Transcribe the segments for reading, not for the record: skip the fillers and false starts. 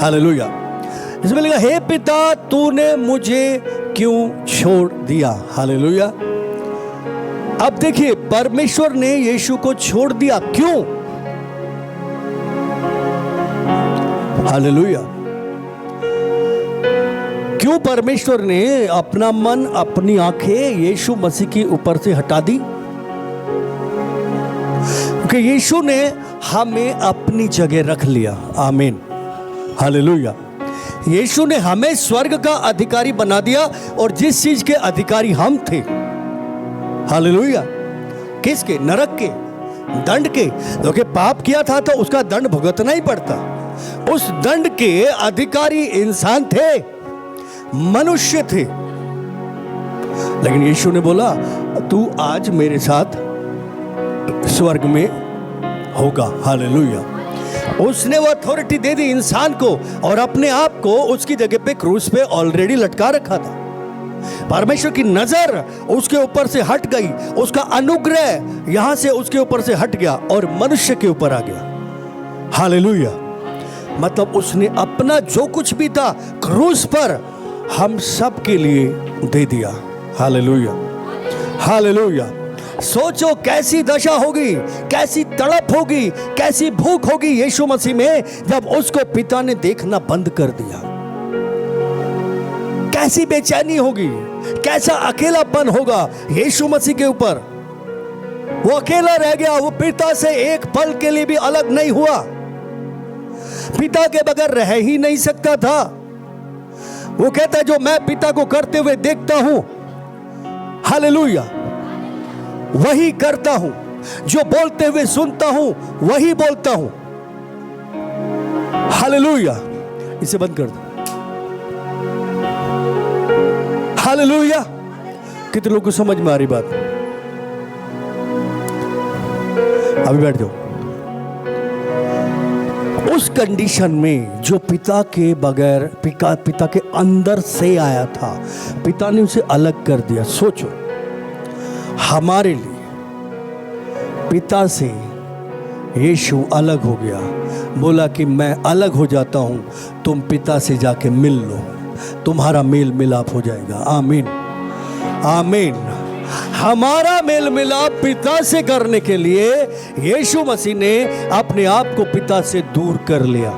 Hallelujah. इसमें लिखा, हे पिता तूने मुझे क्यों छोड़ दिया। हालेलुया। अब देखिए, परमेश्वर ने यीशु को छोड़ दिया, क्यों? हालेलुया। क्यों परमेश्वर ने अपना मन, अपनी आंखें यीशु मसीह के ऊपर से हटा दी? क्योंकि यीशु ने हमें अपनी जगह रख लिया। आमीन। हालेलुया। यीशु ने हमें स्वर्ग का अधिकारी बना दिया, और जिस चीज के अधिकारी हम थे, हालेलुया, किसके? नरक के, दंड के। क्योंकि पाप किया था तो उसका दंड भुगतना ही पड़ता। उस दंड के अधिकारी इंसान थे, मनुष्य थे। लेकिन यीशु ने बोला, तू आज मेरे साथ स्वर्ग में होगा। हालेलुया। उसने वो अथॉरिटी दे दी इंसान को, और अपने आप को उसकी जगह पे क्रूस पे ऑलरेडी लटका रखा था। परमेश्वर की नजर उसके ऊपर से हट गई, उसका अनुग्रह यहां से उसके ऊपर से हट गया और मनुष्य के ऊपर आ गया। हालेलुया। मतलब उसने अपना जो कुछ भी था क्रूस पर हम सब के लिए दे दिया। हालेलुया। हालेलुया। सोचो कैसी दशा होगी, कैसी तड़प होगी, कैसी भूख होगी यीशु मसीह में जब उसको पिता ने देखना बंद कर दिया। कैसी बेचैनी होगी, कैसा अकेलापन होगा यीशु मसीह के ऊपर। वो अकेला रह गया, वो पिता से एक पल के लिए भी अलग नहीं हुआ। पिता के बगैर रह ही नहीं सकता था। वो कहता है, जो मैं पिता को करते हुए देखता हूं, हालेलुया, वही करता हूं। जो बोलते हुए सुनता हूं, वही बोलता हूं। हालेलुया। इसे बंद कर दो। हालेलुया। कितने लोगों को समझ में आ रही बात? अभी बैठ जाओ। उस कंडीशन में जो पिता के बगैर, पिता के अंदर से आया था, पिता ने उसे अलग कर दिया। सोचो, हमारे लिए पिता से यीशु अलग हो गया। बोला कि मैं अलग हो जाता हूं, तुम पिता से जाके मिल लो, तुम्हारा मेल मिलाप हो जाएगा। आमीन। आमीन। हमारा मेल मिलाप पिता से करने के लिए यीशु मसीह ने अपने आप को पिता से दूर कर लिया,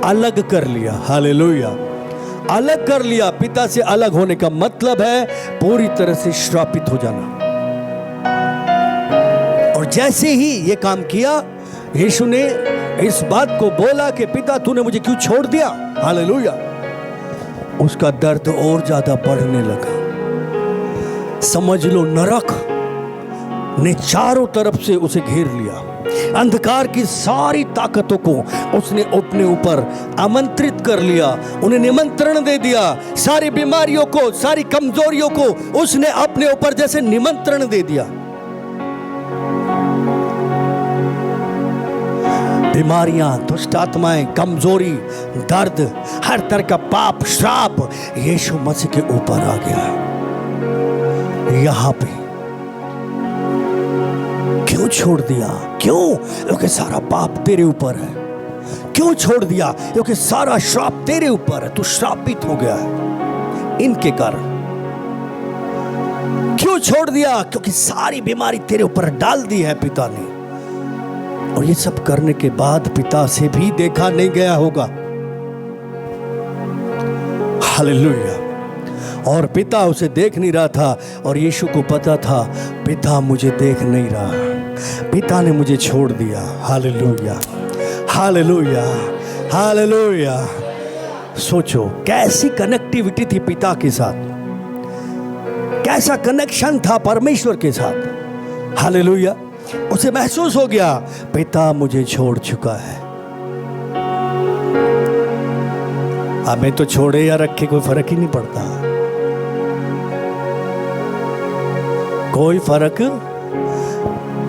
अलग कर लिया। हालेलुया। अलग कर लिया। पिता से अलग होने का मतलब है पूरी तरह से श्रापित हो जाना। और जैसे ही ये काम किया, यीशु ने इस बात को बोला कि पिता तूने मुझे क्यों छोड़ दिया। हालेलुया। उसका दर्द और ज्यादा बढ़ने लगा। समझ लो, नरक ने चारों तरफ से उसे घेर लिया। अंधकार की सारी ताकतों को उसने अपने ऊपर आमंत्रित कर लिया, उन्हें निमंत्रण दे दिया। सारी बीमारियों को, सारी कमजोरियों को उसने अपने ऊपर जैसे निमंत्रण दे दिया। बीमारियां, दुष्ट आत्माएं, कमजोरी, दर्द, हर तरह का पाप, श्राप यीशु मसीह के ऊपर आ गया। यहां पे क्यों छोड़ दिया? क्यों? क्योंकि सारा पाप तेरे ऊपर है। क्यों छोड़ दिया? क्योंकि सारा श्राप तेरे ऊपर है। तू श्रापित हो गया है इनके कारण। क्यों छोड़ दिया? क्योंकि सारी बीमारी तेरे ऊपर डाल दी है पिता ने। और ये सब करने के बाद पिता से भी देखा नहीं गया होगा। हालेलुया। और पिता उसे देख नहीं रहा था, और यीशु को पता था पिता मुझे देख नहीं रहा, पिता ने मुझे छोड़ दिया। हालेलुया। हालेलुया। हालेलुया। सोचो कैसी कनेक्टिविटी थी पिता के साथ, कैसा कनेक्शन था परमेश्वर के साथ। हालेलुया। उसे महसूस हो गया पिता मुझे छोड़ चुका है। हमें तो छोड़े या रखे कोई फर्क ही नहीं पड़ता। कोई फर्क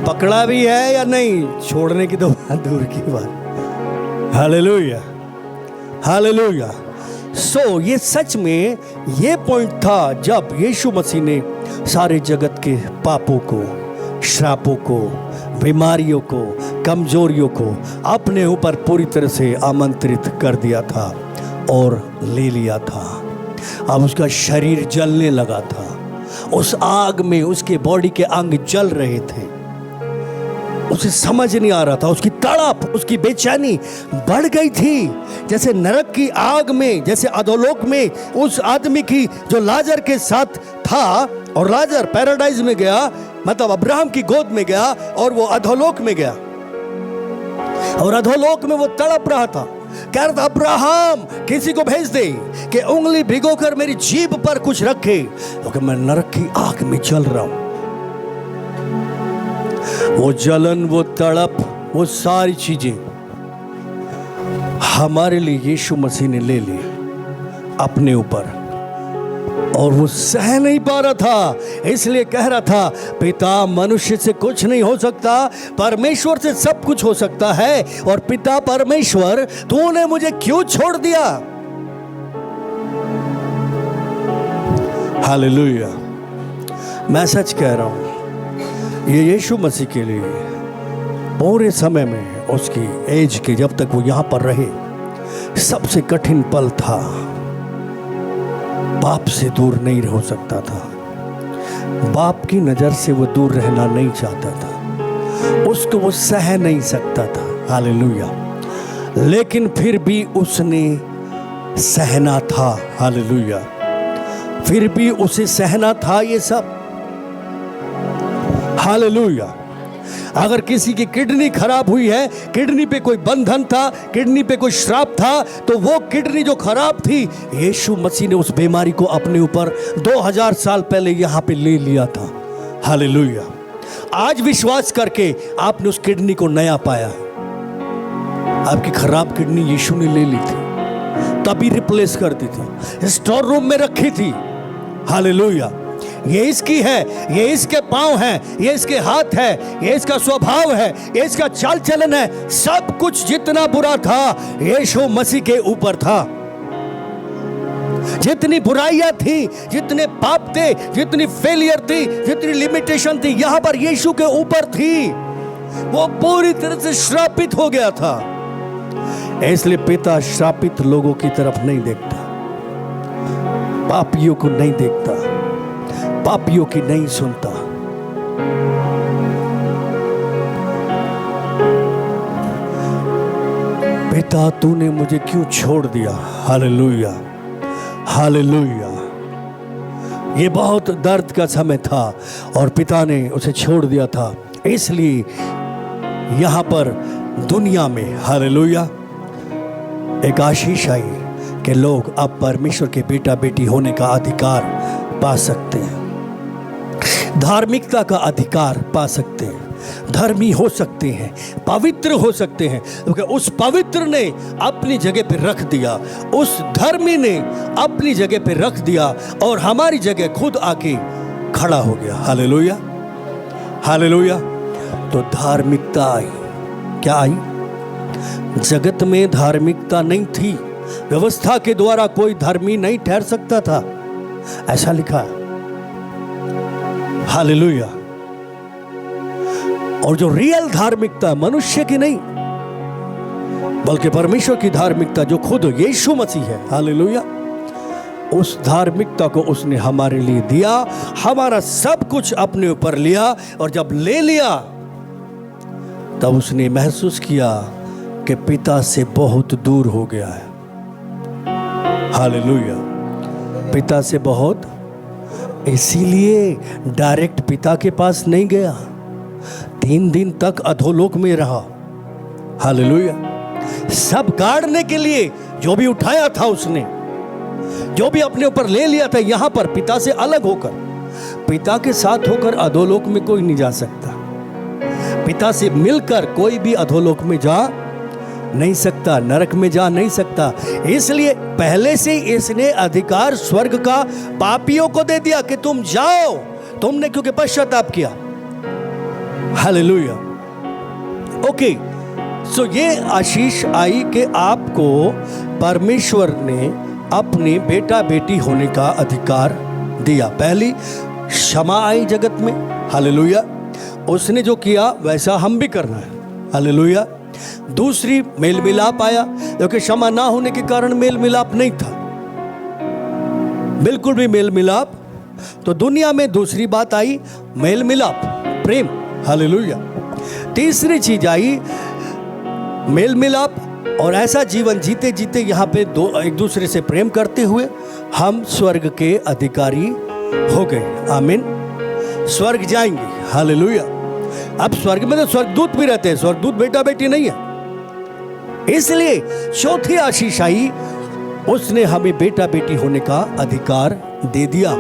पकड़ा भी है या नहीं, छोड़ने की तो बात दूर की बात। हालेलुया। हालेलुया। सो ये सच में ये पॉइंट था जब यीशु मसीह ने सारे जगत के पापों को, श्रापों को, बीमारियों को, कमजोरियों को अपने ऊपर पूरी तरह से आमंत्रित कर दिया था और ले लिया था। अब उसका शरीर जलने लगा था, उस आग में उसके बॉडी के अंग जल रहे थे। उसे समझ नहीं आ रहा था, उसकी तड़प, उसकी बेचैनी बढ़ गई थी। जैसे नरक की आग में, जैसे अधोलोक में उस आदमी की जो लाजर के साथ था, और लाजर पैराडाइज में गया, मतलब अब्राहम की गोद में गया, और वो अधोलोक में गया, और अधोलोक में वो तड़प रहा था, कह रहा था अब्राहम किसी को भेज दे कि उंगली भिगोकर मेरी जीभ पर कुछ रखे, क्योंकि मैं नरक की आग में चल रहा हूं। वो जलन, वो तड़प, वो सारी चीजें हमारे लिए यीशु मसीह ने ले ली अपने ऊपर, और वो सह नहीं पा रहा था, इसलिए कह रहा था पिता मनुष्य से कुछ नहीं हो सकता, परमेश्वर से सब कुछ हो सकता है। और पिता परमेश्वर, तूने मुझे क्यों छोड़ दिया? हालेलुया। मैं सच कह रहा हूं, ये यीशु मसीह के लिए पूरे समय में, उसकी एज के जब तक वो यहां पर रहे, सबसे कठिन पल था। बाप से दूर नहीं हो सकता था, बाप की नजर से वो दूर रहना नहीं चाहता था, उसको वो सह नहीं सकता था। हालेलुया। लेकिन फिर भी उसने सहना था। हालेलुया। फिर भी उसे सहना था ये सब। हालेलुया। अगर किसी की किडनी खराब हुई है, किडनी पे कोई बंधन था, किडनी पे कोई श्राप था, तो वो किडनी जो खराब थी, यीशु मसीह ने उस बीमारी को अपने ऊपर 2000 साल पहले यहां पे ले लिया था। हालेलुया। आज विश्वास करके आपने उस किडनी को नया पाया। आपकी खराब किडनी यीशु ने ले ली थी, तभी रिप्लेस कर दी थी, स्टोर रूम में रखी थी। हालेलुया। ये इसकी है, ये इसके पांव हैं, ये इसके हाथ है, ये इसका स्वभाव है, ये इसका चाल चलन है। सब कुछ जितना बुरा था यीशु मसीह के ऊपर था। जितनी बुराइयां थी, जितने पाप थे, जितनी फेलियर थी, जितनी लिमिटेशन थी, यहां पर यीशु के ऊपर थी। वो पूरी तरह से श्रापित हो गया था। इसलिए पिता श्रापित लोगों की तरफ नहीं देखता, पापियों को नहीं देखता, पापियों की नहीं सुनता। पिता तूने मुझे क्यों छोड़ दिया? हालेलुया। हालेलुया। ये बहुत दर्द का समय था और पिता ने उसे छोड़ दिया था। इसलिए यहां पर दुनिया में, हालेलुया, एक आशीष आई कि लोग अब परमेश्वर के बेटा बेटी होने का अधिकार पा सकते हैं, धार्मिकता का अधिकार पा सकते हैं, धर्मी हो सकते हैं, पवित्र हो सकते हैं, क्योंकि उस पवित्र ने अपनी जगह पर रख दिया, उस धर्मी ने अपनी जगह पर रख दिया और हमारी जगह खुद आके खड़ा हो गया। हालेलुया। हालेलुया। तो धार्मिकता आई। क्या आई? जगत में धार्मिकता नहीं थी, व्यवस्था के द्वारा कोई धर्मी नहीं ठहर सकता था, ऐसा लिखा है। हालेलुया। और जो रियल धार्मिकता मनुष्य की नहीं बल्कि परमेश्वर की धार्मिकता, जो खुद यीशु मसीह है, हालेलुया, उस धार्मिकता को उसने हमारे लिए दिया, हमारा सब कुछ अपने ऊपर लिया। और जब ले लिया तब उसने महसूस किया कि पिता से बहुत दूर हो गया है। हालेलुया। पिता से बहुत, इसीलिए डायरेक्ट पिता के पास नहीं गया, 3 दिन तक अधोलोक में रहा। हालेलुया। सब गाड़ने के लिए जो भी उठाया था उसने, जो भी अपने ऊपर ले लिया था, यहां पर पिता से अलग होकर, पिता के साथ होकर अधोलोक में कोई नहीं जा सकता, पिता से मिलकर कोई भी अधोलोक में जा नहीं सकता, नरक में जा नहीं सकता। इसलिए पहले से इसने अधिकार स्वर्ग का पापियों को दे दिया कि तुम जाओ, तुमने क्योंकि पश्चाताप किया। हालेलुया। ओके, सो ये आशीष आई कि आपको परमेश्वर ने अपने बेटा बेटी होने का अधिकार दिया। पहली क्षमा आई जगत में, हालेलुया। उसने जो किया वैसा हम भी करना है। हालेलुया। दूसरी मेल मिलाप आया, क्योंकि क्षमा ना होने के कारण मेल मिलाप नहीं था, बिल्कुल भी मेल मिलाप। तो दुनिया में दूसरी बात आई मेल मिलाप, प्रेम। हालेलुया। तीसरी चीज आई मेल मिलाप, और ऐसा जीवन जीते जीते यहाँ पे एक दूसरे से प्रेम करते हुए हम स्वर्ग के अधिकारी हो गए। आमीन। स्वर्ग जाएंगे। हालेलुया। अब स्वर्ग में तो स्वर्गदूत भी रहते हैं, स्वर्गदूत बेटा बेटी नहीं है। इसलिए चौथी आशीष आई, उसने हमें बेटा बेटी होने का अधिकार दे दिया।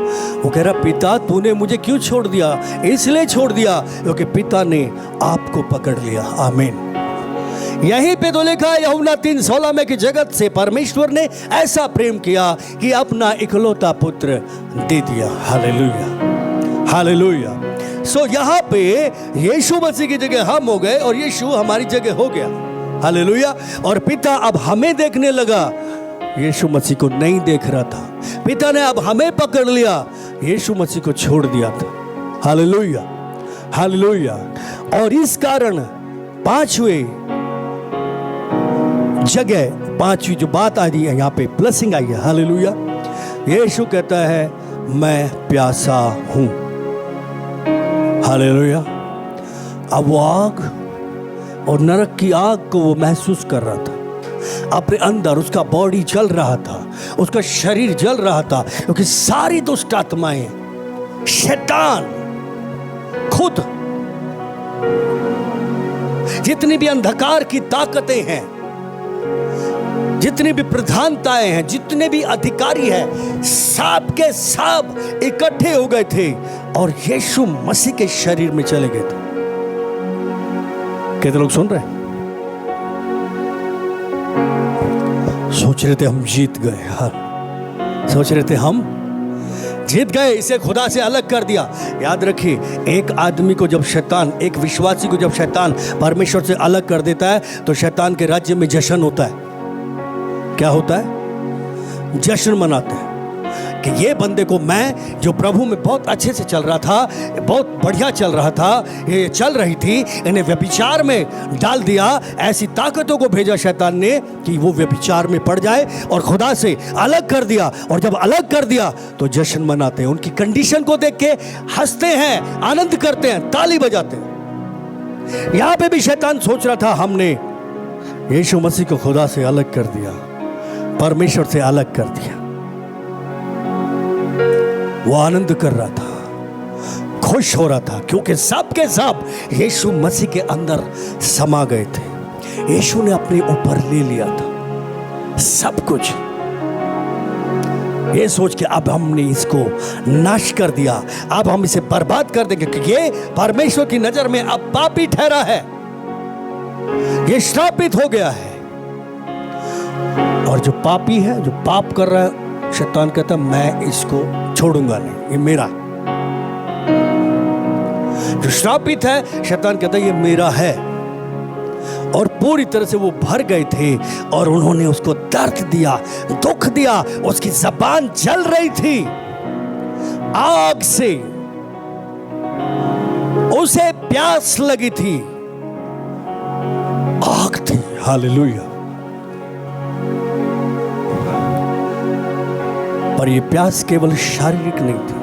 वो कह रहा पिता तूने मुझे क्यों छोड़ दिया? इसलिए छोड़ दिया क्योंकि पिता ने आपको पकड़ लिया। आमीन। यहीं पे तो लिखा है यूहन्ना 3:16 में कि जगत से परमेश्वर ने ऐसा प्रेम किया कि अपना इकलौता पुत्र दे दिया। हालेलुया। हालेलुया। सो यहाँ पे यीशु मसीह की जगह हम हो गए और यीशु हमारी जगह हो गया। हालेलुया। और पिता अब हमें देखने लगा, यीशु मसीह को नहीं देख रहा था। पिता ने अब हमें पकड़ लिया, यीशु मसीह को छोड़ दिया था। हालेलुया। हालेलुया। और इस कारण पांचवी जो बात आ रही है यहाँ पे ब्लेसिंग आई है। हालेलुया। यीशु कहता है मैं प्यासा हूं। हालेलुया। अब वो आग और नरक की आग को वो महसूस कर रहा था अपने अंदर, उसका बॉडी जल रहा था, उसका शरीर जल रहा था, क्योंकि सारी दुष्ट आत्माएं, शैतान खुद, जितनी भी अंधकार की ताकतें हैं, जितनी भी प्रधानताएं हैं, जितने भी अधिकारी हैं, सब के सब इकट्ठे हो गए थे और यीशु मसीह के शरीर में चले गए थे। कितने लोग सुन रहे हैं? सोच रहे थे हम जीत गए। हाँ, सोच रहे थे हम जीत गए, इसे खुदा से अलग कर दिया। याद रखिए, एक आदमी को जब शैतान, एक विश्वासी को जब शैतान परमेश्वर से अलग कर देता है तो शैतान के राज्य में जश्न होता है। क्या होता है? जश्न मनाते हैं कि ये बंदे को, मैं जो प्रभु में बहुत अच्छे से चल रहा था, बहुत बढ़िया चल रहा था, ये चल रही थी, इन्हें व्यभिचार में डाल दिया। ऐसी ताकतों को भेजा शैतान ने कि वो व्यभिचार में पड़ जाए और खुदा से अलग कर दिया। और जब अलग कर दिया तो जश्न मनाते हैं, उनकी कंडीशन को देख के हंसते हैं, आनंद करते हैं, ताली बजाते हैं। यहां पे भी शैतान सोच रहा था हमने यीशु मसीह को खुदा से अलग कर दिया, परमेश्वर से अलग कर दिया। वो आनंद कर रहा था, खुश हो रहा था, क्योंकि सब के सब यीशु मसीह के अंदर समा गए थे। यीशु ने अपने ऊपर ले लिया था सब कुछ। ये सोच के अब हमने इसको नाश कर दिया, अब हम इसे बर्बाद कर देंगे, क्योंकि ये परमेश्वर की नजर में अब पापी ठहरा है, ये श्रापित हो गया है। और जो पापी है, जो पाप कर रहा है, शैतान कहता मैं इसको छोड़ूंगा नहीं, ये मेरा। जो श्रापित है, शैतान कहता ये मेरा है। और पूरी तरह से वो भर गए थे और उन्होंने उसको दर्द दिया, दुख दिया। उसकी जबान जल रही थी आग से, उसे प्यास लगी थी, आग थी। हालेलुया। पर ये प्यास केवल शारीरिक नहीं थी,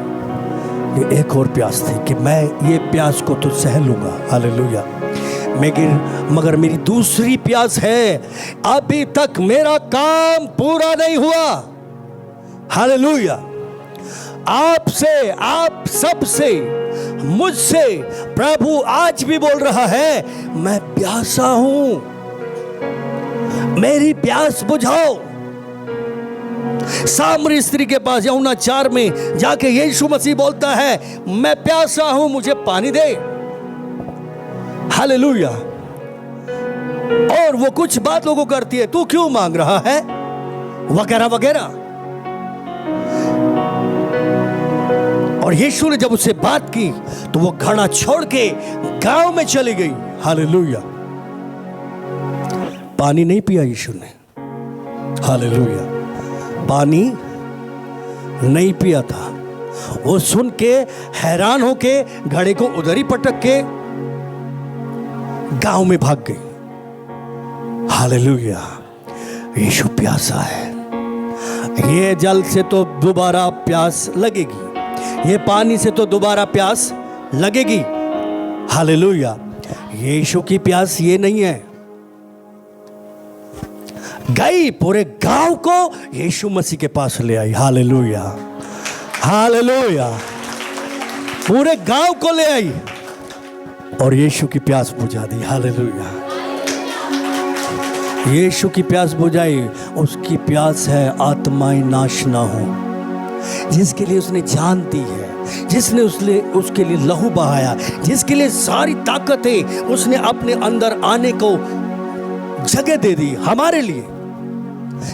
ये एक और प्यास थी कि मैं ये प्यास को तो सह लूंगा। हालेलुया। मगर मेरी दूसरी प्यास है, अभी तक मेरा काम पूरा नहीं हुआ। हालेलुया। आपसे, आप सबसे, मुझसे प्रभु आज भी बोल रहा है मैं प्यासा हूं, मेरी प्यास बुझाओ। सामरी स्त्री के पास यूहन्ना 4 में जाके यीशु मसीह बोलता है मैं प्यासा हूं, मुझे पानी दे। हालेलुया। और वो कुछ बात लोगों को करती है, तू क्यों मांग रहा है, वगैरह वगैरह। और यीशु ने जब उससे बात की तो वो घड़ा छोड़ के गांव में चली गई। हालेलुया। पानी नहीं पिया यीशु ने। हालेलुया। पानी नहीं पिया था। वो सुन के हैरान होके घड़े को उधर ही पटक के गांव में भाग गई। हालेलुया, यीशु प्यासा है। ये जल से तो दोबारा प्यास लगेगी, ये पानी से तो दोबारा प्यास लगेगी। हालेलुया, यीशु की प्यास ये नहीं है। गई पूरे गांव को यीशु मसीह के पास ले आई। हालेलुया, हालेलुया, पूरे गांव को ले आई और यीशु की प्यास बुझा दी। हालेलुया, यीशु की प्यास बुझाई। उसकी प्यास है आत्माएं नाश ना हो, जिसके लिए उसने जान दी है, जिसने उसके लिए लहू बहाया, जिसके लिए सारी ताकतें उसने अपने अंदर आने को जगह दे दी हमारे लिए।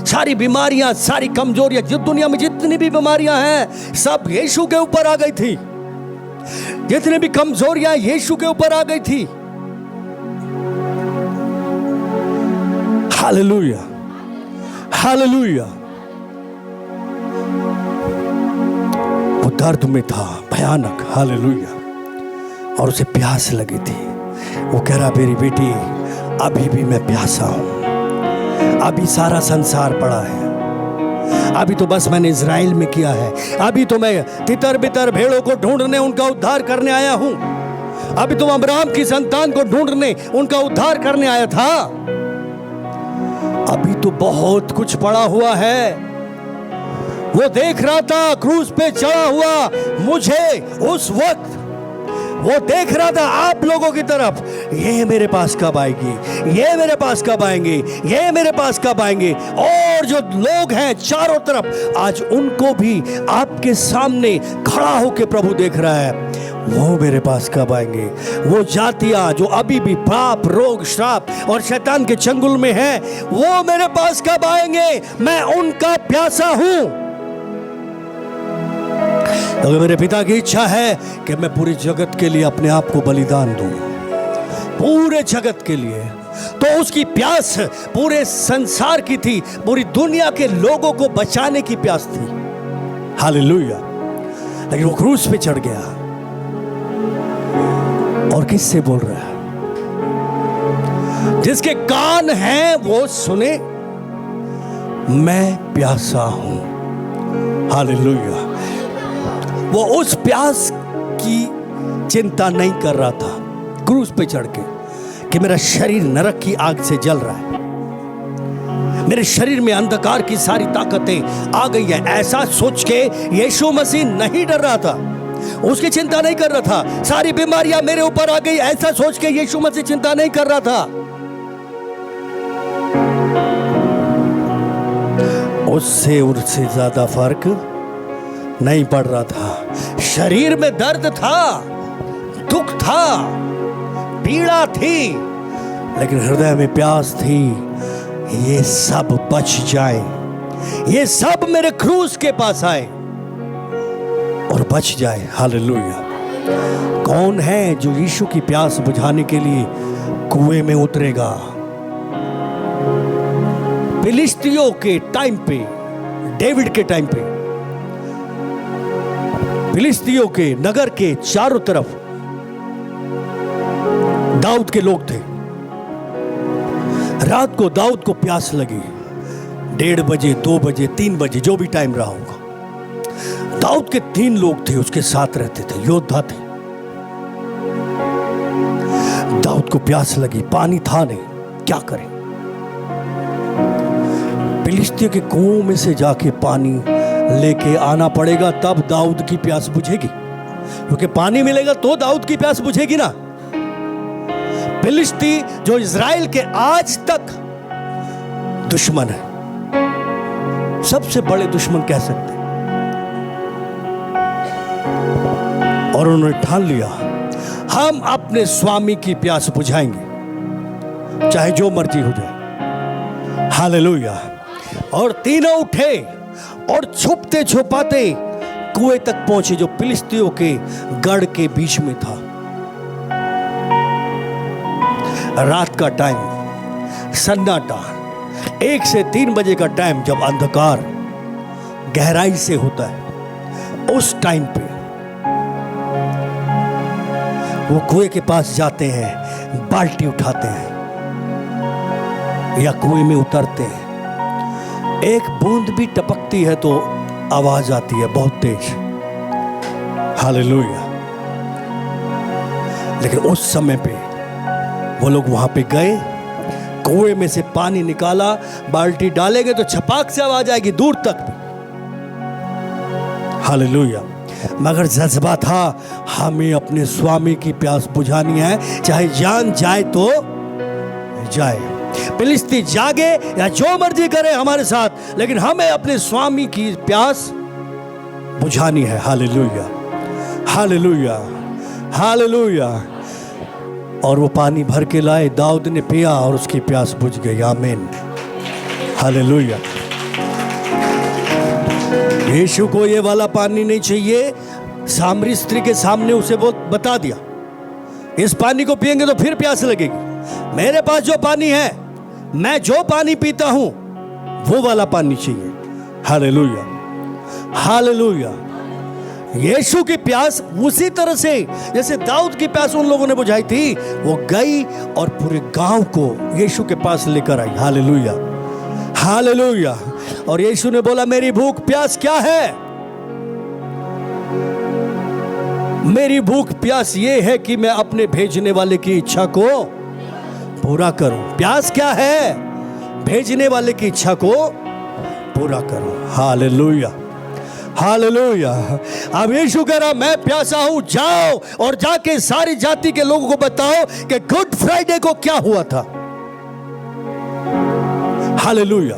सारी बीमारियां, सारी कमजोरियां, जिस दुनिया में जितनी भी बीमारियां हैं सब यीशु के ऊपर आ गई थी। जितनी भी कमजोरियां यीशु के ऊपर आ गई थी। Hallelujah, hallelujah. वो दर्द में था भयानक। हालेलुया, और उसे प्यास लगी थी। वो कह रहा, मेरी बेटी अभी भी मैं प्यासा हूं, अभी सारा संसार पड़ा है, अभी तो बस मैंने इज़राइल में किया है, अभी तो मैं तितर बितर भेड़ों को ढूंढने उनका उद्धार करने आया हूं, अभी तो अब्राहम की संतान को ढूंढने उनका उद्धार करने आया था, अभी तो बहुत कुछ पड़ा हुआ है। वो देख रहा था क्रूस पे चढ़ा हुआ मुझे, उस वक्त वो देख रहा था आप लोगों की तरफ, ये मेरे पास कब आएगी, ये मेरे पास कब आएंगे, ये मेरे पास कब आएंगे। और जो लोग हैं चारों तरफ, आज उनको भी आपके सामने खड़ा होकर प्रभु देख रहा है, वो मेरे पास कब आएंगे। वो जातियां जो अभी भी पाप, रोग, श्राप और शैतान के चंगुल में हैं, वो मेरे पास कब आएंगे। मैं उनका प्यासा हूं। अगर मेरे पिता की इच्छा है कि मैं पूरे जगत के लिए अपने आप को बलिदान दूं, पूरे जगत के लिए, तो उसकी प्यास पूरे संसार की थी, पूरी दुनिया के लोगों को बचाने की प्यास थी। हालेलुया, लेकिन वो क्रूस पे चढ़ गया और किससे बोल रहा है? जिसके कान हैं वो सुने, मैं प्यासा हूं। हालेलुया, वो उस प्यास की चिंता नहीं कर रहा था क्रूस पे चढ़ के कि मेरा शरीर नरक की आग से जल रहा है, मेरे शरीर में अंधकार की सारी ताकतें आ गई है। ऐसा सोच के यीशु मसीह नहीं डर रहा था, उसकी चिंता नहीं कर रहा था। सारी बीमारियां मेरे ऊपर आ गई, ऐसा सोच के यीशु मसीह चिंता नहीं कर रहा था। उससे ज्यादा फर्क नहीं पड़ रहा था। शरीर में दर्द था, दुख था, पीड़ा थी, लेकिन हृदय में प्यास थी, ये सब बच जाए, ये सब मेरे क्रूस के पास आए और बच जाए। हालेलुया। कौन है जो यीशु की प्यास बुझाने के लिए कुएं में उतरेगा? फिलिस्तियों के टाइम पे, डेविड के टाइम पे, फिलिस्तियों के नगर के चारों तरफ दाऊद के लोग थे। रात को दाऊद को प्यास लगी, 1:30 बजे, 2 बजे, 3 बजे, जो भी टाइम रहा होगा। दाऊद के 3 लोग थे, उसके साथ रहते थे, योद्धा थे। दाऊद को प्यास लगी, पानी था नहीं, क्या करें? फिलिस्तियों के कुओं में से जाके पानी लेके आना पड़ेगा, तब दाऊद की प्यास बुझेगी, क्योंकि पानी मिलेगा तो दाऊद की प्यास बुझेगी ना। फिलिस्ती जो इज़राइल के आज तक दुश्मन है, सबसे बड़े दुश्मन कह सकते हैं, और उन्होंने ठान लिया हम अपने स्वामी की प्यास बुझाएंगे, चाहे जो मर्जी हो जाए। हालेलुया। और तीनों उठे और छुपते छुपाते कुएं तक पहुंचे, जो फिलिस्तियों के गढ़ के बीच में था। रात का टाइम, सन्नाटा, 1 से 3 बजे का टाइम, जब अंधकार गहराई से होता है, उस टाइम पे वो कुएं के पास जाते हैं। बाल्टी उठाते हैं या कुएं में उतरते हैं, एक बूंद भी टपकती है तो आवाज आती है बहुत तेज, हालेलुया। लेकिन उस समय पे वो लोग वहां पे गए, कुएं में से पानी निकाला, बाल्टी डालेंगे तो छपाक से आवाज आएगी दूर तक भी, हालेलुया। मगर जज्बा था, हमें अपने स्वामी की प्यास बुझानी है, चाहे जान जाए तो जाए, फिलिस्ती जागे या जो मर्जी करे हमारे साथ, लेकिन हमें अपने स्वामी की प्यास बुझानी है, हालेलुया, हालेलुया, हालेलुया। और वो पानी भर के लाए, दाऊद ने पिया और उसकी प्यास बुझ गई, आमीन, हालेलुया। यीशु को ये वाला पानी नहीं चाहिए, सामरी स्त्री के सामने उसे वो बता दिया, इस पानी को पिएंगे तो फिर प्यास लगेगी, मेरे पास जो पानी है, मैं जो पानी पीता हूं वो वाला पानी चाहिए, हालेलुया, हालेलुया। यीशु की प्यास उसी तरह से जैसे दाऊद की प्यास उन लोगों ने बुझाई थी, वो गई और पूरे गांव को यीशु के पास लेकर आई, हालेलुया, हालेलुया। और यीशु ने बोला, मेरी भूख प्यास क्या है? मेरी भूख प्यास ये है कि मैं अपने भेजने वाले की इच्छा को पूरा करूं। प्यास क्या है? भेजने वाले की इच्छा को पूरा करूं, हालेलुया, हालेलुया। अब यीशु कह रहा, मैं प्यासा हूं, जाओ और जाके सारी जाति के लोगों को बताओ कि गुड फ्राइडे को क्या हुआ था, हालेलुया।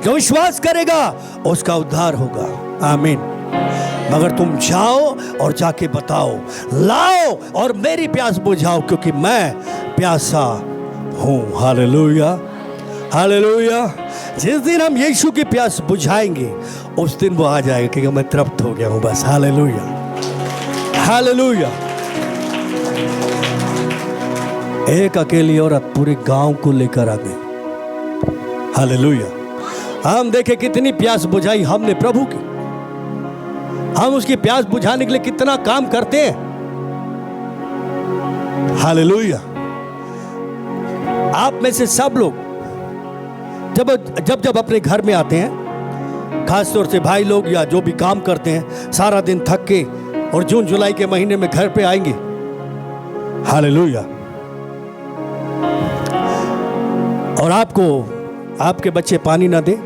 जो विश्वास करेगा उसका उद्धार होगा, आमीन। मगर तुम जाओ और जाके बताओ, लाओ और मेरी प्यास बुझाओ, क्योंकि मैं प्यासा हूं, हालेलुया, हालेलुया। जिस दिन हम यीशु की प्यास बुझाएंगे उस दिन वो आ जाएगा कि मैं तृप्त हो गया हूं, बस, हालेलुया, हालेलुया। एक अकेली औरत पूरे गांव को लेकर आ गई, हालेलुया। हम देखे कितनी प्यास बुझाई हमने प्रभु की, हम उसकी प्यास बुझाने के लिए कितना काम करते हैं, हालेलुया। आप में से सब लोग जब अपने घर में आते हैं, खासतौर से भाई लोग या जो भी काम करते हैं, सारा दिन थक के और जून जुलाई के महीने में घर पे आएंगे, हालेलुया। और आपको आपके बच्चे पानी ना दे,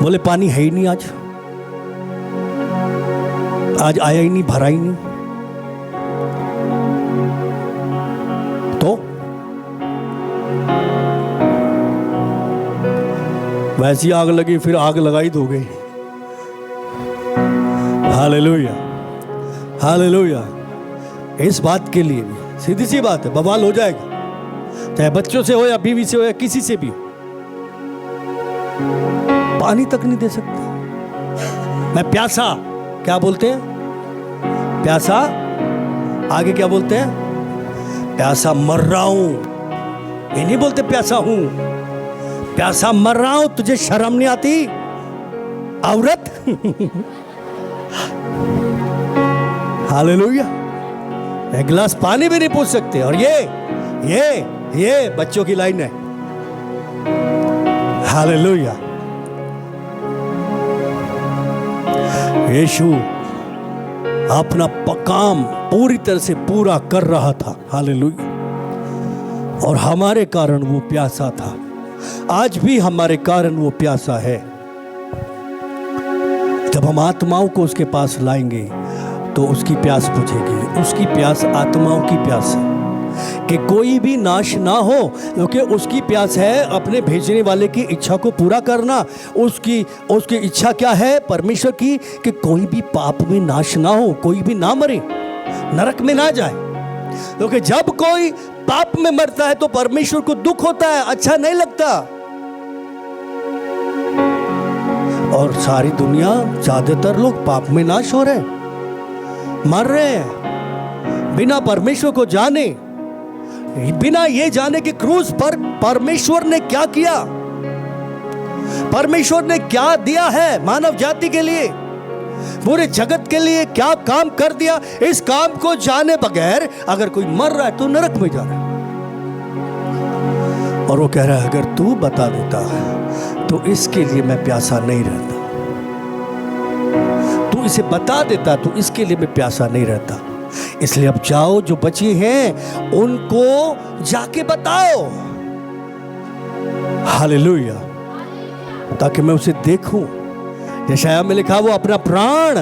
बोले पानी है ही नहीं, आज आया ही नहीं, भरा ही नहीं, तो वैसी आग लगी, फिर आग लगाई दोगे, हालेलुया, हालेलुया। इस बात के लिए भी सीधी सी बात है, बवाल हो जाएगा, चाहे बच्चों से हो या बीवी से हो या किसी से भी हो, पानी तक नहीं दे सकते। मैं प्यासा, क्या बोलते हैं? प्यासा, आगे क्या बोलते हैं? प्यासा मर रहा हूं, ये नहीं बोलते प्यासा हूं, प्यासा मर रहा हूं। तुझे शर्म नहीं आती औरत? हालेलुया। एक गिलास पानी भी नहीं पूछ सकते। और ये बच्चों की लाइन है, हालेलुया। यीशु अपना काम पूरी तरह से पूरा कर रहा था, हालेलुया। और हमारे कारण वो प्यासा था, आज भी हमारे कारण वो प्यासा है। जब हम आत्माओं को उसके पास लाएंगे तो उसकी प्यास बुझेगी। उसकी प्यास आत्माओं की प्यास है कि कोई भी नाश ना हो, क्योंकि उसकी प्यास है अपने भेजने वाले की इच्छा को पूरा करना। उसकी इच्छा क्या है परमेश्वर की? कि कोई भी पाप में नाश ना हो, कोई भी ना मरे, नरक में ना जाए। क्योंकि जब कोई पाप में मरता है तो परमेश्वर को दुख होता है, अच्छा नहीं लगता। और सारी दुनिया, ज्यादातर लोग पाप में नाश हो रहे हैं, मर रहे हैं बिना परमेश्वर को जाने, बिना ये जाने कि क्रूस पर परमेश्वर ने क्या किया, परमेश्वर ने क्या दिया है मानव जाति के लिए। पूरे जगत के लिए क्या काम कर दिया, इस काम को जाने बगैर अगर कोई मर रहा है तो नरक में जा रहा है। और वो कह रहा है अगर तू बता देता तो इसके लिए मैं प्यासा नहीं रहता, तू इसे बता देता तो इसके लिए मैं प्यासा नहीं रहता। इसलिए अब जाओ, जो बचे हैं उनको जाके बताओ। हालेलुया, ताकि मैं उसे देखूं। यशाया में लिखा वो अपना प्राण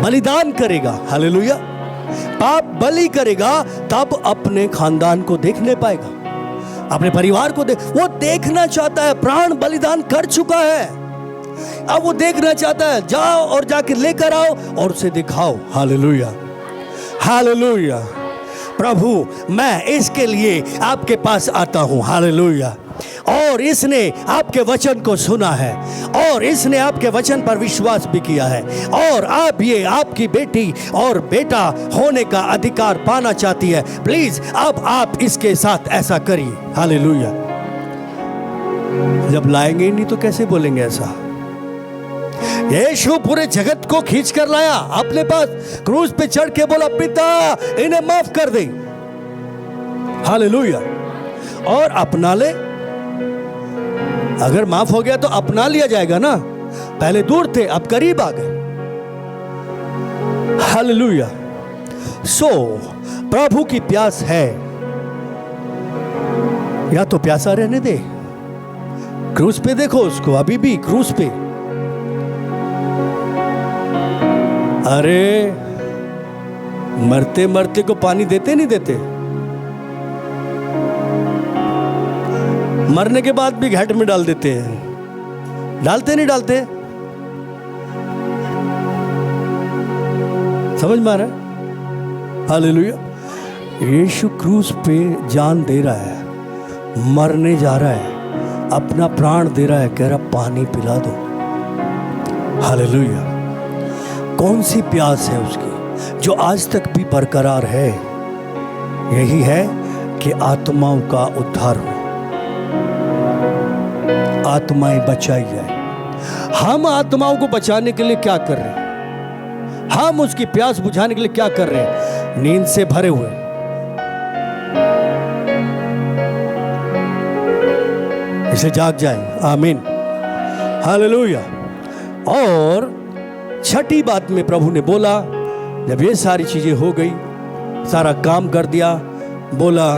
बलिदान करेगा। हालेलुया, पाप बलि करेगा तब अपने खानदान को देखने पाएगा, अपने परिवार को वो देखना चाहता है। प्राण बलिदान कर चुका है, अब वो देखना चाहता है। जाओ और जाके लेकर आओ और उसे दिखाओ। Hallelujah, hallelujah. प्रभु मैं इसके लिए आपके पास आता हूं। हालेलुया। और इसने आपके वचन को सुना है और इसने आपके वचन पर विश्वास भी किया है, और अब ये आपकी बेटी और बेटा होने का अधिकार पाना चाहती है। प्लीज अब आप इसके साथ ऐसा करिए। हालेलुया। जब लाएंगे ही नहीं तो कैसे बोलेंगे ऐसा? यीशु पूरे जगत को खींच कर लाया अपने पास, क्रूस पे चढ़ के बोला पिता इन्हें माफ कर दे। हालेलुया। और अपना ले, अगर माफ हो गया तो अपना लिया जाएगा ना। पहले दूर थे अब करीब आ गए। हालेलुया। सो प्रभु की प्यास है, या तो प्यासा रहने दे। क्रूस पे देखो उसको, अभी भी क्रूस पे। अरे मरते मरते को पानी देते नहीं देते? मरने के बाद भी घाट में डाल देते हैं। डालते नहीं डालते? समझ में आ रहा है? हालेलुया। यीशु क्रूस पे जान दे रहा है, मरने जा रहा है, अपना प्राण दे रहा है, कह रहा पानी पिला दो। हालेलुया। कौन सी प्यास है उसकी जो आज तक भी बरकरार है? यही है कि आत्माओं का उद्धार हो, आत्माएं बचाई जाए। हम आत्माओं को बचाने के लिए क्या कर रहे हैं? हम उसकी प्यास बुझाने के लिए क्या कर रहे हैं? नींद से भरे हुए। इसे जाग जाए। आमीन, हालेलुया। और छठी बात में प्रभु ने बोला, जब ये सारी चीजें हो गई, सारा काम कर दिया, बोला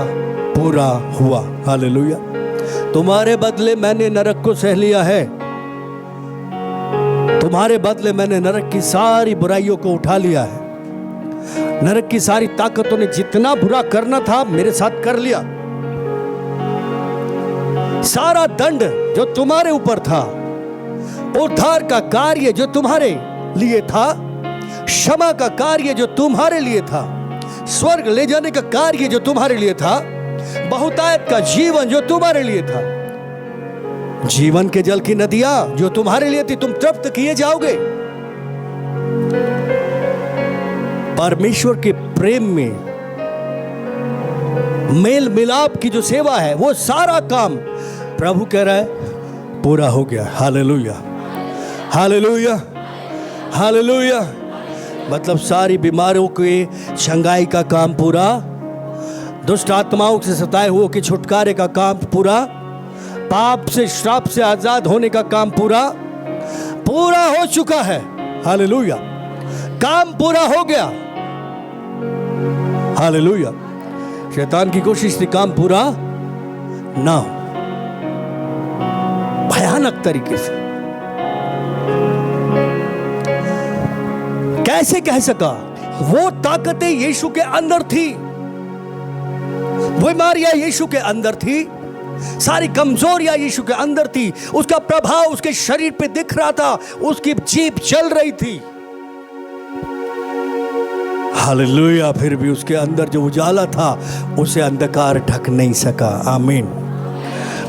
पूरा हुआ। हालेलुया। तुम्हारे बदले मैंने नरक को सह लिया है, तुम्हारे बदले मैंने नरक की सारी बुराइयों को उठा लिया है। नरक की सारी ताकतों ने जितना बुरा करना था मेरे साथ कर लिया। सारा दंड जो तुम्हारे ऊपर था, उद्धार का कार्य जो तुम्हारे लिए था, क्षमा का कार्य जो तुम्हारे लिए था, स्वर्ग ले जाने का कार्य जो तुम्हारे लिए था, बहुतायत का जीवन जो तुम्हारे लिए था, जीवन के जल की नदियां जो तुम्हारे लिए थी, तुम तृप्त किए जाओगे। परमेश्वर के प्रेम में मेल मिलाप की जो सेवा है, वो सारा काम प्रभु कह रहा है पूरा हो गया। Hallelujah, hallelujah, hallelujah. मतलब सारी बीमारियों के छंगाई का काम पूरा, दुष्ट आत्माओं से सताए हुए के छुटकारे का काम पूरा, पाप से श्राप से आजाद होने का काम पूरा पूरा हो चुका है। हालेलुया। काम पूरा हो गया। हालेलुया। शैतान की कोशिश थी काम पूरा ना हो, भयानक तरीके से। कैसे कह सका? वो ताकतें यीशु के अंदर थी, वो बीमारियां यीशु के अंदर थी, सारी कमजोरियां यीशु के अंदर थी, उसका प्रभाव उसके शरीर पे दिख रहा था, उसकी जीभ चल रही थी। हालेलुया। फिर भी उसके अंदर जो उजाला था उसे अंधकार ढक नहीं सका। आमीन।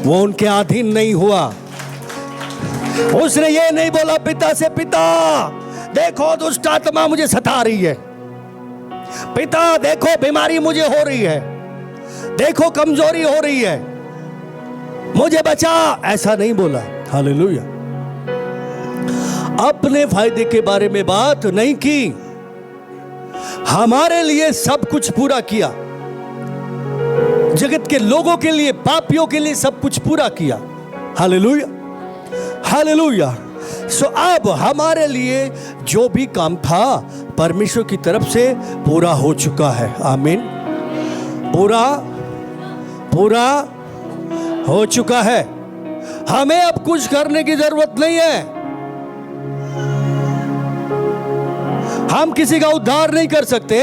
वो उनके अधीन नहीं हुआ। उसने ये नहीं बोला पिता से, पिता देखो दुष्ट आत्मा मुझे सता रही है, पिता देखो बीमारी मुझे हो रही है, देखो कमजोरी हो रही है, मुझे बचा। ऐसा नहीं बोला। हालेलुया। अपने फायदे के बारे में बात नहीं की, हमारे लिए सब कुछ पूरा किया, जगत के लोगों के लिए, पापियों के लिए सब कुछ पूरा किया। Hallelujah, hallelujah. सो अब हमारे लिए जो भी काम था परमेश्वर की तरफ से पूरा हो चुका है। आमीन। पूरा पूरा हो चुका है। हमें अब कुछ करने की जरूरत नहीं है। हम किसी का उद्धार नहीं कर सकते,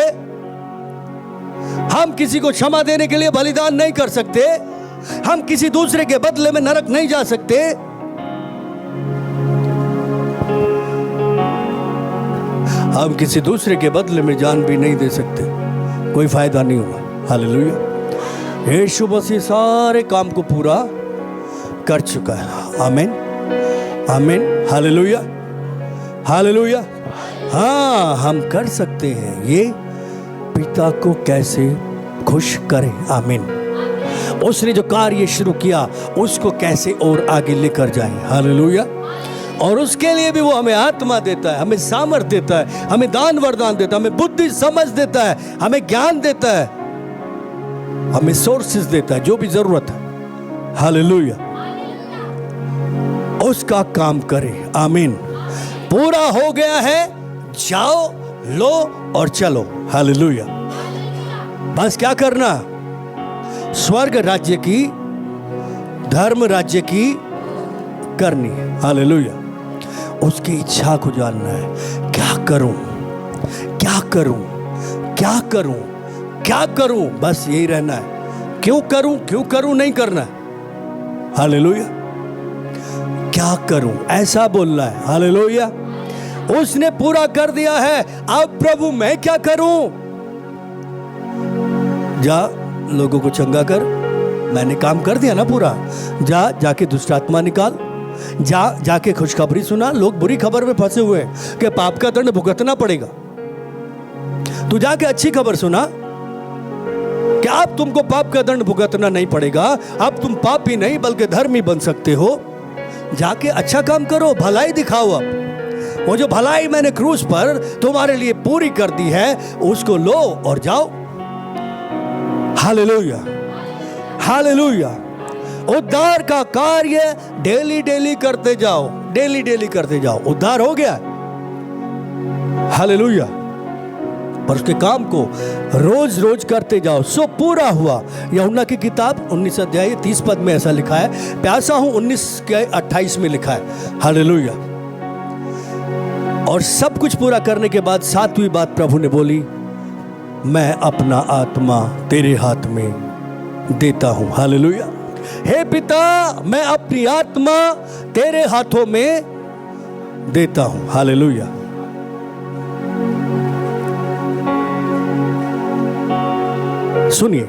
हम किसी को क्षमा देने के लिए बलिदान नहीं कर सकते, हम किसी दूसरे के बदले में नरक नहीं जा सकते। हम किसी दूसरे के बदले में जान भी नहीं दे सकते, कोई फायदा नहीं हुआ। हालेलुया। यीशु मसीह सारे काम को पूरा कर चुका है। आमीन, आमीन, हालेलुया, हालेलुया। हाँ, हम कर सकते हैं ये, पिता को कैसे खुश करें। आमीन। उसने जो कार्य शुरू किया उसको कैसे और आगे लेकर जाएं। हालेलुया। और उसके लिए भी वो हमें आत्मा देता है, हमें सामर्थ देता है, हमें दान वरदान देता है, हमें बुद्धि समझ देता है, हमें ज्ञान देता है, हमें सोर्सेस देता है, जो भी जरूरत है। हालेलुया। उसका काम करें। आमीन। पूरा हो गया है, जाओ, लो और चलो। हालेलुया। बस क्या करना? स्वर्ग राज्य की, धर्म राज्य की करनी है। हालेलुया। उसकी इच्छा को जानना है। क्या करूं, क्या करूं, क्या करूं, क्या करूं, बस यही रहना है। क्यों करूं, क्यों करूं नहीं करना है। हालेलुया। क्या करूं, ऐसा बोलना है। हालेलुया। उसने पूरा कर दिया है, अब प्रभु मैं क्या करूं? जा, लोगों को चंगा कर, मैंने काम कर दिया ना पूरा। जाके दुष्ट आत्मा निकाल, जाके खुशखबरी सुना। लोग बुरी खबर में फंसे हुए हैं कि पाप का दंड भुगतना पड़ेगा। तू जाके अच्छी खबर सुना कि अब तुमको पाप का दंड भुगतना नहीं पड़ेगा, अब तुम पापी नहीं बल्कि धर्मी बन सकते हो। जाके अच्छा काम करो, भलाई दिखाओ। अब वो जो भलाई मैंने क्रूस पर तुम्हारे लिए पूरी कर दी है, उसको लो और जाओ। Hallelujah, hallelujah. उद्धार का कार्य डेली डेली करते जाओ, डेली डेली करते जाओ। उद्धार हो गया। हालेलुया। पर उसके काम को रोज रोज करते जाओ, सो पूरा हुआ। यूहन्ना की किताब 19 अध्याय 30 पद में ऐसा लिखा है। प्यासा हूं 19 के 28 में लिखा है। हालेलुया। और सब कुछ पूरा करने के बाद 7वीं बात प्रभु ने बोली, मैं अपना आत्मा तेरे हाथ में देता हूं। हालेलुया। हे पिता, मैं अपनी आत्मा तेरे हाथों में देता हूं। हालेलुया। सुनिए,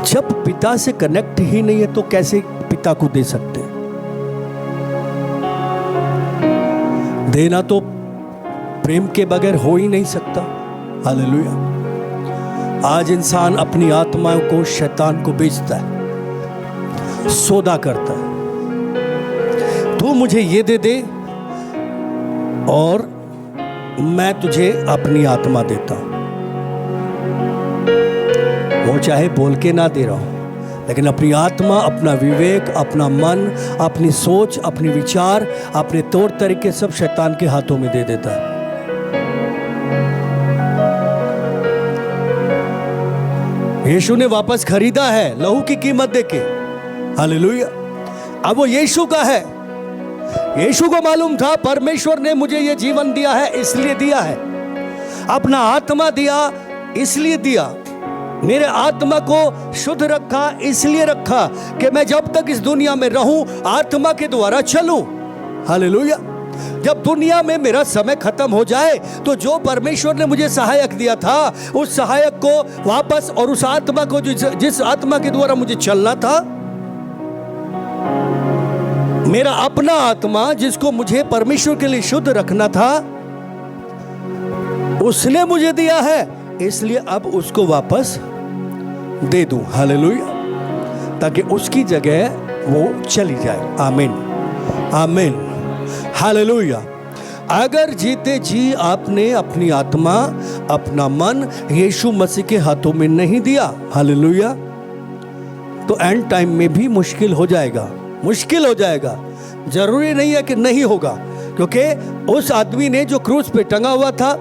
जब पिता से कनेक्ट ही नहीं है तो कैसे पिता को दे सकते? देना तो प्रेम के बगैर हो ही नहीं सकता। हालेलुया। आज इंसान अपनी आत्माओं को शैतान को बेचता है, सौदा करता है। तू मुझे ये दे दे और मैं तुझे अपनी आत्मा देता हूं। वो चाहे बोल के ना दे रहा हूं, लेकिन अपनी आत्मा, अपना विवेक, अपना मन, अपनी सोच, अपने विचार, अपने तौर तरीके सब शैतान के हाथों में दे देता है। यीशु ने वापस खरीदा है लहू की कीमत देके। हालेलुया। अब वो यीशु का है। यीशु को मालूम था परमेश्वर ने मुझे ये जीवन दिया है, इसलिए दिया है। अपना आत्मा दिया, इसलिए दिया। मेरे आत्मा को शुद्ध रखा, इसलिए रखा कि मैं जब तक इस दुनिया में रहूं आत्मा के द्वारा चलूं। हालेलुया। जब दुनिया में मेरा समय खत्म हो जाए तो जो परमेश्वर ने मुझे सहायक दिया था, उस सहायक को वापस, और उस आत्मा को जिस आत्मा के द्वारा मुझे चलना था, मेरा अपना आत्मा जिसको मुझे परमेश्वर के लिए शुद्ध रखना था, उसने मुझे दिया है, इसलिए अब उसको वापस दे दूं। हालेलुया। ताकि उसकी जगह वो चली जाए। आमीन। आमीन, हालेलुया। अगर जीते जी आपने अपनी आत्मा, अपना मन यीशु मसीह के हाथों में नहीं दिया, हालेलुया, तो एंड टाइम में भी मुश्किल हो जाएगा, मुश्किल हो जाएगा। जरूरी नहीं है कि नहीं होगा, क्योंकि उस आदमी ने जो क्रूस पे टंगा हुआ था,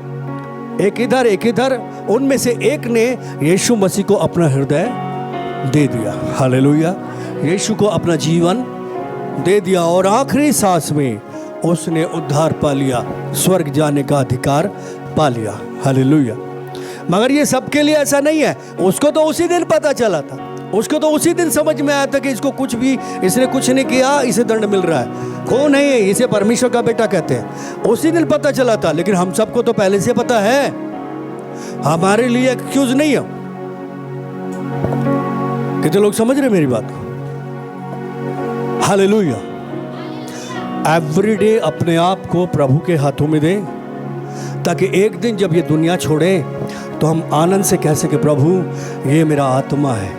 एक इधर, उनमें से एक ने यीशु मसीह को अपना हृदय दे दिया, हालेलुया, यीशु को अपना जीवन दे दिया और आखिरी सांस में उसने उद्धार पा लिया, स्वर्ग जाने का अधिकार पा लिया, हालेलुया। मगर ये सबके लिए ऐसा नहीं है। उसको तो उसी दिन पता चला था, उसको तो उसी दिन समझ में आया था कि इसको कुछ भी, इसने कुछ नहीं किया, इसे दंड मिल रहा है। कौन है ये? इसे परमेश्वर का बेटा कहते हैं। उसी दिन पता चला था, लेकिन हम सबको तो पहले से पता है, हमारे लिए एक्सक्यूज नहीं है। कितने लोग समझ रहे मेरी बात को? हालेलुया। एवरीडे अपने आप को प्रभु के हाथों में दे, ताकि एक दिन जब ये दुनिया छोड़े तो हम आनंद से कह सके, प्रभु ये मेरा आत्मा है,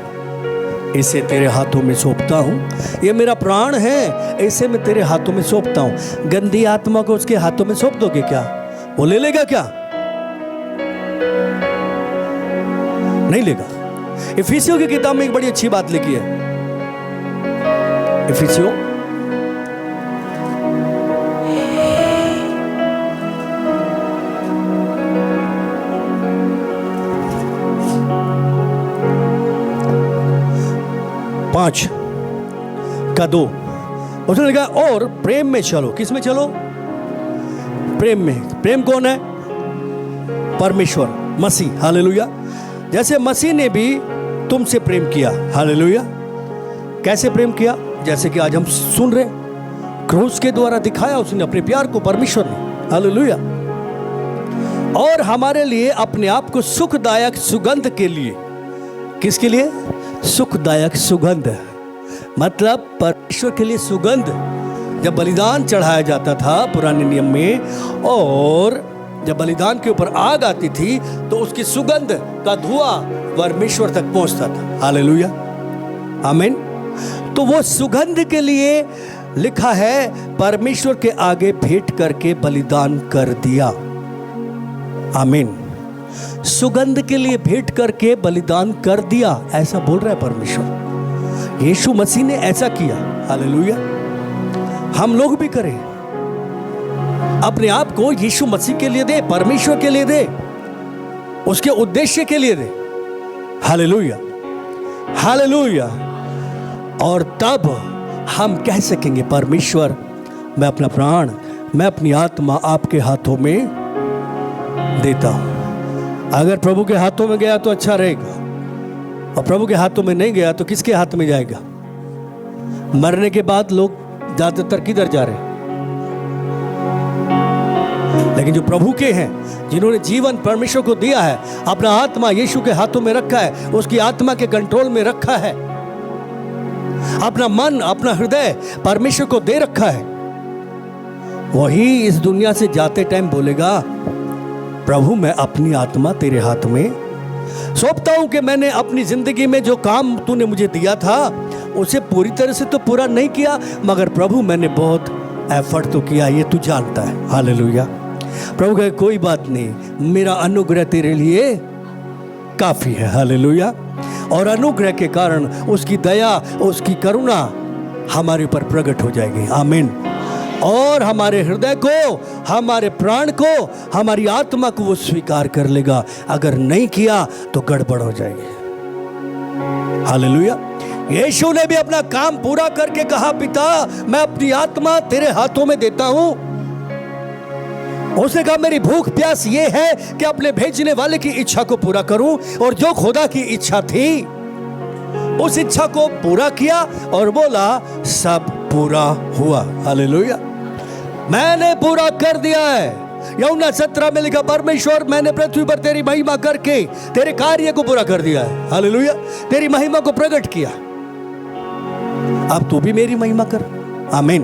इसे तेरे हाथों में सौंपता हूँ, ये मेरा प्राण है, इसे मैं तेरे हाथों में सौंपता हूँ। गंदी आत्मा को उसके हाथों में सौंप दोगे क्या? वो ले लेगा क्या? नहीं लेगा। इफिसियों की किताब में एक बड़ी अच्छी बात लिखी है। इफिसियों 5:2 उसने लिखा, और प्रेम में चलो। किस में चलो? प्रेम में। प्रेम कौन है? परमेश्वर, मसीह, हालेलुया। जैसे मसीह ने भी तुमसे प्रेम किया, हालेलुया। कैसे प्रेम किया? जैसे कि आज हम सुन रहे, क्रूस के द्वारा दिखाया उसने अपने प्यार को, परमेश्वर ने, हालेलुया। और हमारे लिए अपने आप को सुखदायक सुगंध के लिए, किसके लिए? सुखदायक सुगंध, मतलब परमेश्वर के लिए सुगंध। जब बलिदान चढ़ाया जाता था पुराने नियम में, और जब बलिदान के ऊपर आग आती थी तो उसकी सुगंध का धुआं परमेश्वर तक पहुंचता था, हालेलुया, आमीन। तो वो सुगंध के लिए लिखा है, परमेश्वर के आगे भेंट करके बलिदान कर दिया, आमीन। सुगंध के लिए भेंट करके बलिदान कर दिया, ऐसा बोल रहा है परमेश्वर। यीशु मसीह ने ऐसा किया, हालेलुया। हम लोग भी करें, अपने आप को यीशु मसीह के लिए दे, परमेश्वर के लिए दे, उसके उद्देश्य के लिए दे, हालेलुया, हालेलुया। और तब हम कह सकेंगे, परमेश्वर मैं अपना प्राण, मैं अपनी आत्मा आपके हाथों में देता हूं। अगर प्रभु के हाथों में गया तो अच्छा रहेगा, और प्रभु के हाथों में नहीं गया तो किसके हाथ में जाएगा? मरने के बाद लोग ज्यादातर किधर जा रहे हैं? लेकिन जो प्रभु के हैं, जिन्होंने जीवन परमेश्वर को दिया है, अपना आत्मा यीशु के हाथों में रखा है, उसकी आत्मा के कंट्रोल में रखा है, अपना मन, अपना हृदय परमेश्वर को दे रखा है, वही इस दुनिया से जाते टाइम बोलेगा, प्रभु मैं अपनी आत्मा तेरे हाथ में सौंपता हूं कि मैंने अपनी जिंदगी में जो काम तूने मुझे दिया था उसे पूरी तरह से तो पूरा नहीं किया, मगर प्रभु मैंने बहुत एफर्ट तो किया, ये तू जानता है, हालेलुया। प्रभु कहे कोई बात नहीं, मेरा अनुग्रह तेरे लिए काफी है, हालेलुया। और अनुग्रह के कारण उसकी दया, उसकी करुणा हमारे ऊपर प्रकट हो जाएगी, आमीन। और हमारे हृदय को, हमारे प्राण को, हमारी आत्मा को वो स्वीकार कर लेगा। अगर नहीं किया तो गड़बड़ हो जाएगी, हालेलुया। यीशु ने भी अपना काम पूरा करके कहा, पिता मैं अपनी आत्मा तेरे हाथों में देता हूं। उसने कहा मेरी भूख प्यास ये है कि अपने भेजने वाले की इच्छा को पूरा करूं, और जो खुदा की इच्छा थी उस इच्छा को पूरा किया और बोला सब पूरा हुआ, हालेलुया। मैंने पूरा कर दिया है। यूहन्ना 17 में लिखा, परमेश्वर मैंने पृथ्वी पर तेरी महिमा करके तेरे कार्य को पूरा कर दिया है, हालेलुया। तेरी महिमा को प्रकट किया, अब तू भी मेरी महिमा कर, आमीन।